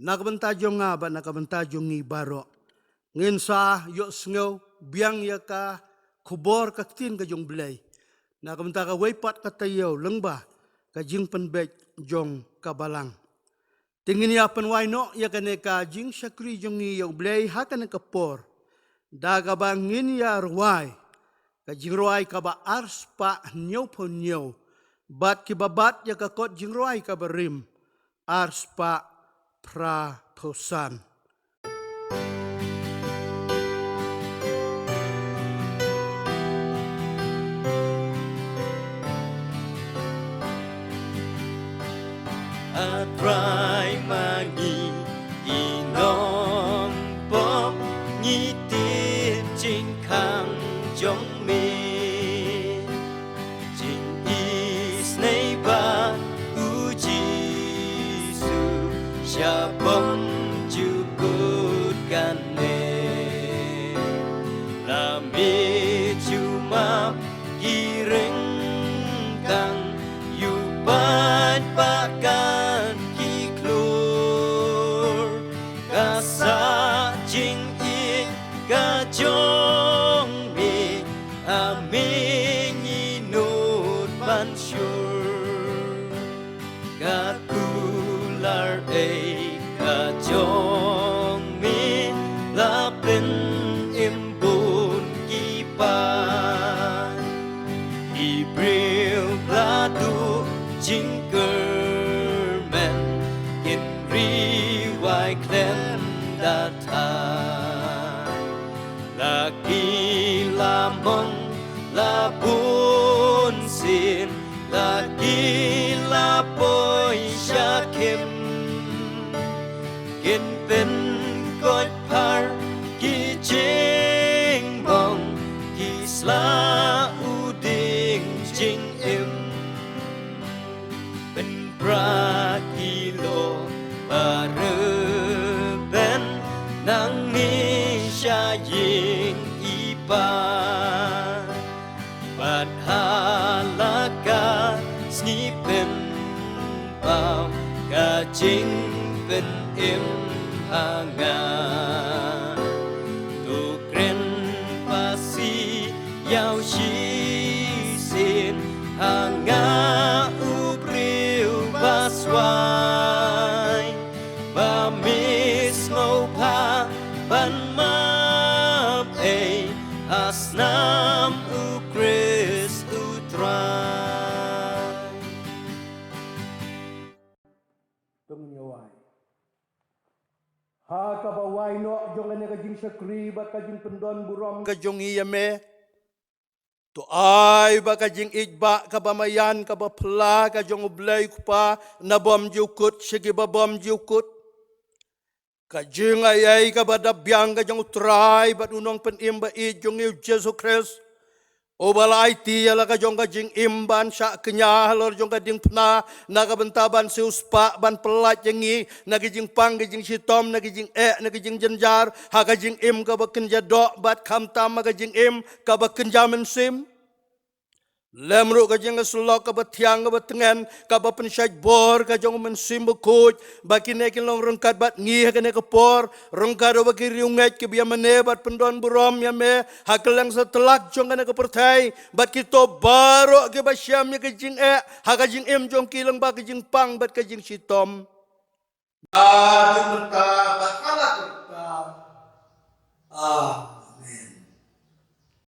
Nak benta jonga ba nak benta jongi barok. Ngin sa yok sngau biang ya ka kubor ka tin ka jong blay na kamta ka waypat ka tayaw lengba ka jing penbek jong kabalang tingin ya penway no ya kane ka jing syakri jong ni yaw blay ha ka kapor daga bangin ya ruway ka jing ruway ka ba ars pa nyaw po nyaw bat kibabat ya ka kot jing ruway ka barim ars pa pra posan. Atrai magi inom pop nhi tiết chính khang trong mi chính is nay ba u Giêsu cha bom chu cốt gan nè là mi chu ma gi ring kang yu bat ba kan ki klur ka sa jing i ka jong mi a mi ni nut ban shur ka kular e ka jong mi la pen im bun ki pa Ibril platu Jinkerman in riwai klem data lagi lamong labun sin lagi lapoy syakim kin pen kot par ki jing mong ki sla uding jing im ben prakilo pareben nang ni syaying ipa padhalaka snipen pao kajing ben im hanga tu kren pasi yao shi sin hanga baswai ba mis ngau pa ban map e asnam u Chris utrai Tung nyawai ha ka ba wai no jong ane ka jing syakri ba ka jing pendon burom ka jong iyame to ay ba ka jing igba ka ba mayan ka ba pla ka jong ublay ko pa na bom jukut sige ba bom jukut ka jing ayay ka ba dabyang ka jong utray ba unong penim ba i jong yu Jesus Christ o balay ti ala ka jong ka jing imban sya kenya halor jong ka ding pna na ka bentaban si uspa ban pelat jengi na ka jing pang ka jing sitom na ka jing na ka jing jenjar ha ka jing im ka ba kenja dok bat kam tam ka jing im ka ba kenja mensim lemru ka jing sulok ka ba tiang ka ba tengen ka ba pensyaj bor ka jong mensim bukut ba kinekin long rengkat bat ngi ka ne ka por rengkat ba ki riunget ke biya mane bat pendon burom ya me ha keleng setelak jong ka ne ka pertai bat kito baro ke ba syam ya ka jing ha ka jing im jong kileng ba ka jing pang bat ka jing sitom ba jing berta ba kalah berta